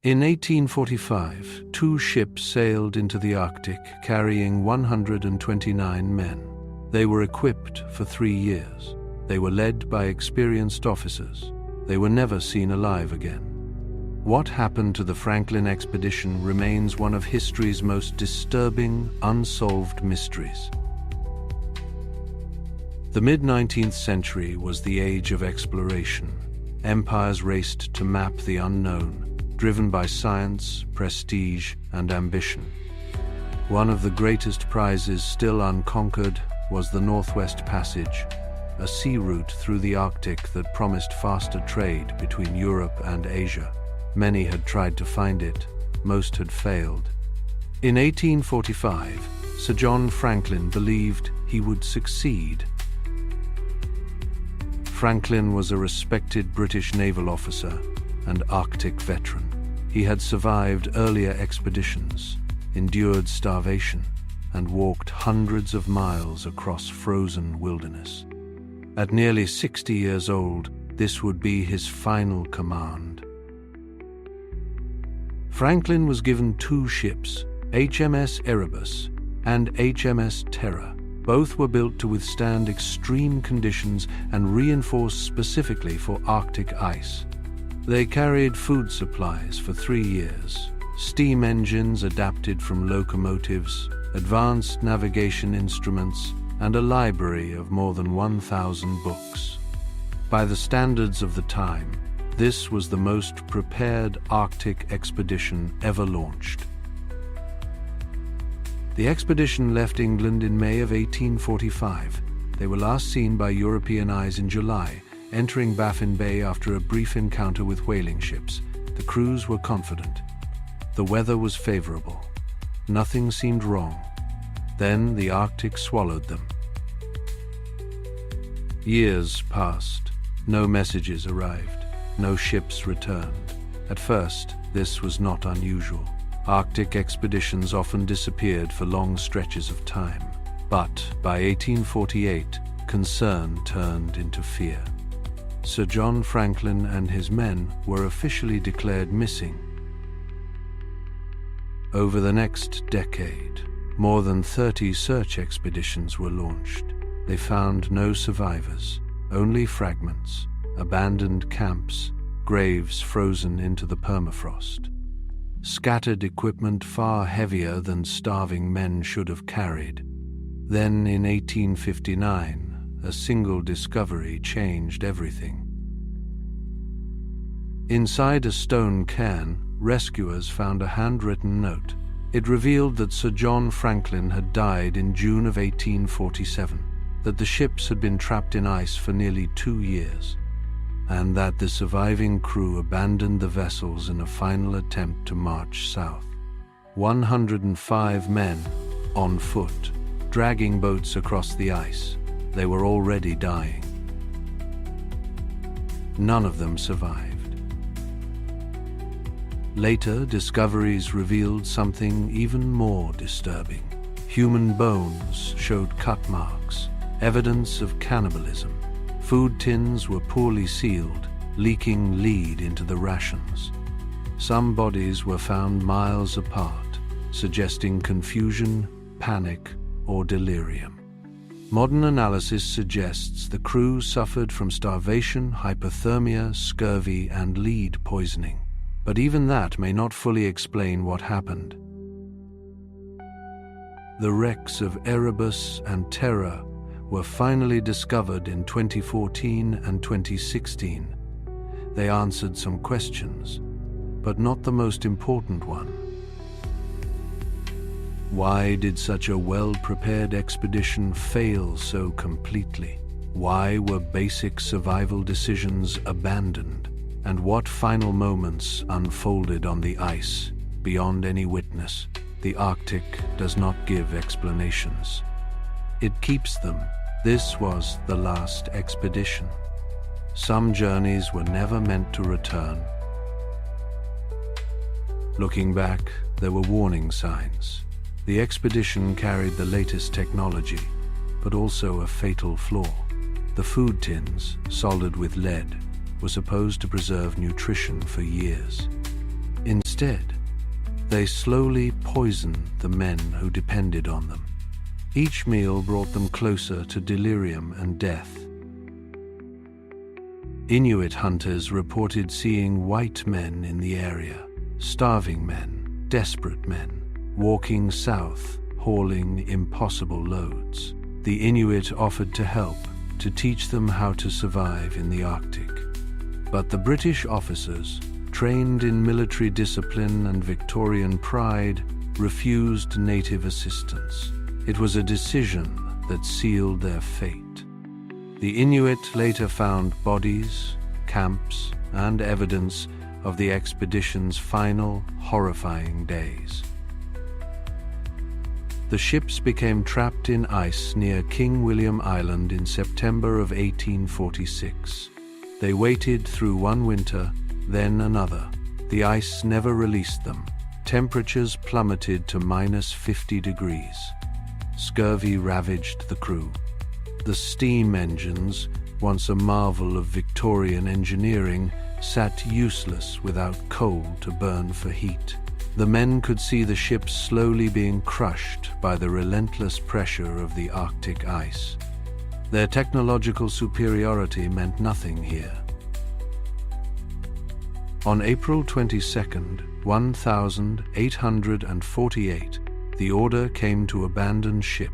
In 1845, two ships sailed into the Arctic carrying 129 men. They were equipped for 3 years. They were led by experienced officers. They were never seen alive again. What happened to the Franklin expedition remains one of history's most disturbing, unsolved mysteries. The mid-19th century was the age of exploration. Empires raced to map the unknown, driven by science, prestige, and ambition. One of the greatest prizes still unconquered was the Northwest Passage, a sea route through the Arctic that promised faster trade between Europe and Asia. Many had tried to find it, most had failed. In 1845, Sir John Franklin believed he would succeed. Franklin was a respected British naval officer and Arctic veteran. He had survived earlier expeditions, endured starvation, and walked hundreds of miles across frozen wilderness. At nearly 60 years old, this would be his final command. Franklin was given 2 ships, HMS Erebus and HMS Terror. Both were built to withstand extreme conditions and reinforced specifically for Arctic ice. They carried food supplies for 3 years, steam engines adapted from locomotives, advanced navigation instruments, and a library of more than 1,000 books. By the standards of the time, this was the most prepared Arctic expedition ever launched. The expedition left England in May of 1845. They were last seen by European eyes in July, entering Baffin Bay after a brief encounter with whaling ships. The crews were confident. The weather was favorable. Nothing seemed wrong. Then the Arctic swallowed them. Years passed. No messages arrived. No ships returned. At first, this was not unusual. Arctic expeditions often disappeared for long stretches of time. But by 1848, concern turned into fear. Sir John Franklin and his men were officially declared missing. Over the next decade, more than 30 search expeditions were launched. They found no survivors, only fragments, abandoned camps, graves frozen into the permafrost. Scattered equipment far heavier than starving men should have carried. Then in 1859, a single discovery changed everything. Inside a stone cairn, rescuers found a handwritten note. It revealed that Sir John Franklin had died in June of 1847, that the ships had been trapped in ice for nearly 2 years, and that the surviving crew abandoned the vessels in a final attempt to march south. 105 men, on foot, dragging boats across the ice. They were already dying. None of them survived. Later, discoveries revealed something even more disturbing. Human bones showed cut marks, evidence of cannibalism. Food tins were poorly sealed, leaking lead into the rations. Some bodies were found miles apart, suggesting confusion, panic, or delirium. Modern analysis suggests the crew suffered from starvation, hypothermia, scurvy, and lead poisoning. But even that may not fully explain what happened. The wrecks of Erebus and Terror were finally discovered in 2014 and 2016. They answered some questions, but not the most important one. Why did such a well-prepared expedition fail so completely? Why were basic survival decisions abandoned? And what final moments unfolded on the ice, beyond any witness? The Arctic does not give explanations. It keeps them. This was the last expedition. Some journeys were never meant to return. Looking back, there were warning signs. The expedition carried the latest technology, but also a fatal flaw. The food tins, soldered with lead, were supposed to preserve nutrition for years. Instead, they slowly poisoned the men who depended on them. Each meal brought them closer to delirium and death. Inuit hunters reported seeing white men in the area, starving men, desperate men, walking south, hauling impossible loads. The Inuit offered to help, to teach them how to survive in the Arctic. But the British officers, trained in military discipline and Victorian pride, refused native assistance. It was a decision that sealed their fate. The Inuit later found bodies, camps, and evidence of the expedition's final, horrifying days. The ships became trapped in ice near King William Island in September of 1846. They waited through one winter, then another. The ice never released them. Temperatures plummeted to -50 degrees. Scurvy ravaged the crew. The steam engines, once a marvel of Victorian engineering, sat useless without coal to burn for heat. The men could see the ships slowly being crushed by the relentless pressure of the Arctic ice. Their technological superiority meant nothing here. On April 22, 1848, the order came to abandon ship.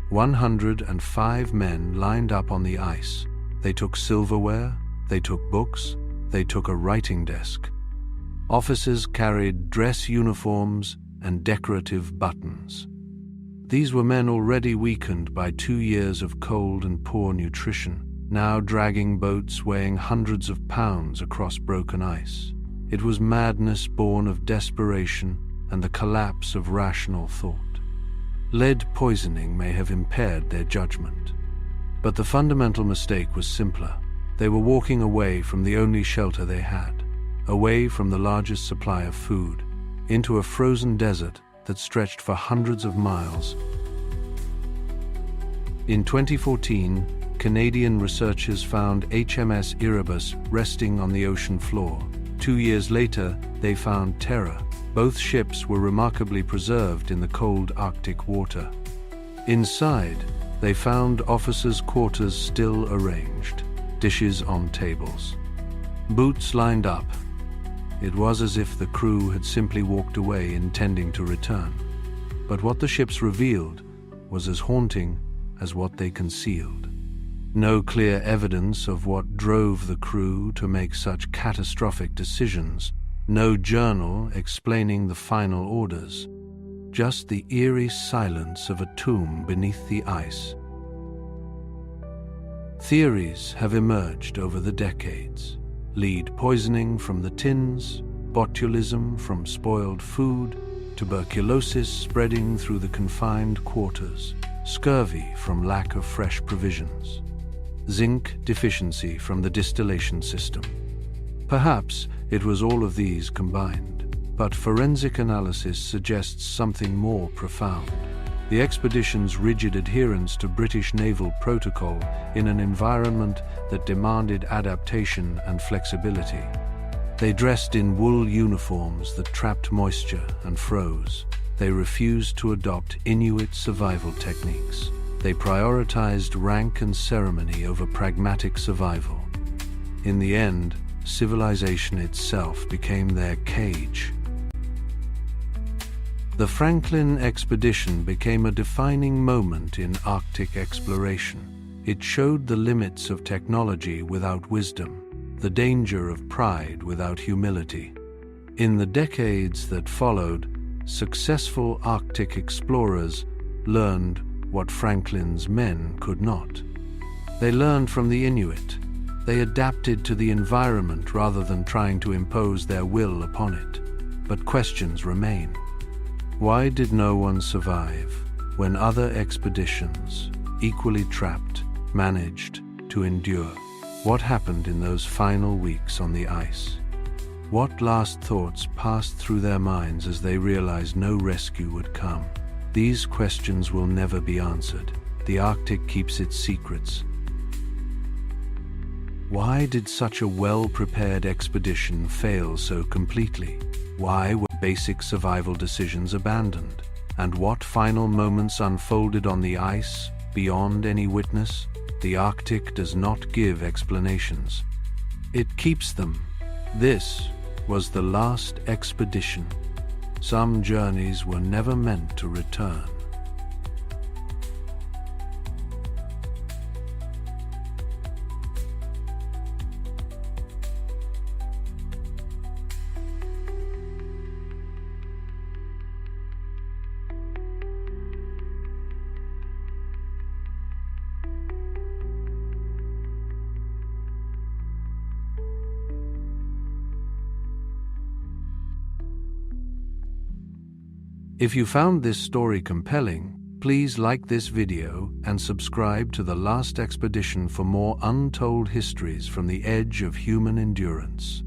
105 men lined up on the ice. They took silverware, they took books, they took a writing desk. Officers carried dress uniforms and decorative buttons. These were men already weakened by 2 years of cold and poor nutrition, now dragging boats weighing hundreds of pounds across broken ice. It was madness born of desperation and the collapse of rational thought. Lead poisoning may have impaired their judgment. But the fundamental mistake was simpler. They were walking away from the only shelter they had, away from the largest supply of food, into a frozen desert that stretched for hundreds of miles. In 2014, Canadian researchers found HMS Erebus resting on the ocean floor. 2 years later, they found Terror. Both ships were remarkably preserved in the cold Arctic water. Inside, they found officers' quarters still arranged, dishes on tables, boots lined up. It was as if the crew had simply walked away intending to return. But what the ships revealed was as haunting as what they concealed. No clear evidence of what drove the crew to make such catastrophic decisions. No journal explaining the final orders. Just the eerie silence of a tomb beneath the ice. Theories have emerged over the decades. Lead poisoning from the tins, botulism from spoiled food, tuberculosis spreading through the confined quarters, scurvy from lack of fresh provisions, zinc deficiency from the distillation system. Perhaps it was all of these combined, but forensic analysis suggests something more profound. The expedition's rigid adherence to British naval protocol in an environment that demanded adaptation and flexibility. They dressed in wool uniforms that trapped moisture and froze. They refused to adopt Inuit survival techniques. They prioritized rank and ceremony over pragmatic survival. In the end, civilization itself became their cage. The Franklin expedition became a defining moment in Arctic exploration. It showed the limits of technology without wisdom, the danger of pride without humility. In the decades that followed, successful Arctic explorers learned what Franklin's men could not. They learned from the Inuit. They adapted to the environment rather than trying to impose their will upon it. But questions remain. Why did no one survive when other expeditions, equally trapped, managed to endure? What happened in those final weeks on the ice? What last thoughts passed through their minds as they realized no rescue would come? These questions will never be answered. The Arctic keeps its secrets. Why did such a well-prepared expedition fail so completely? Why were basic survival decisions abandoned? And what final moments unfolded on the ice, beyond any witness? The Arctic does not give explanations. It keeps them. This was the last expedition. Some journeys were never meant to return. If you found this story compelling, please like this video and subscribe to The Last Expedition for more untold histories from the edge of human endurance.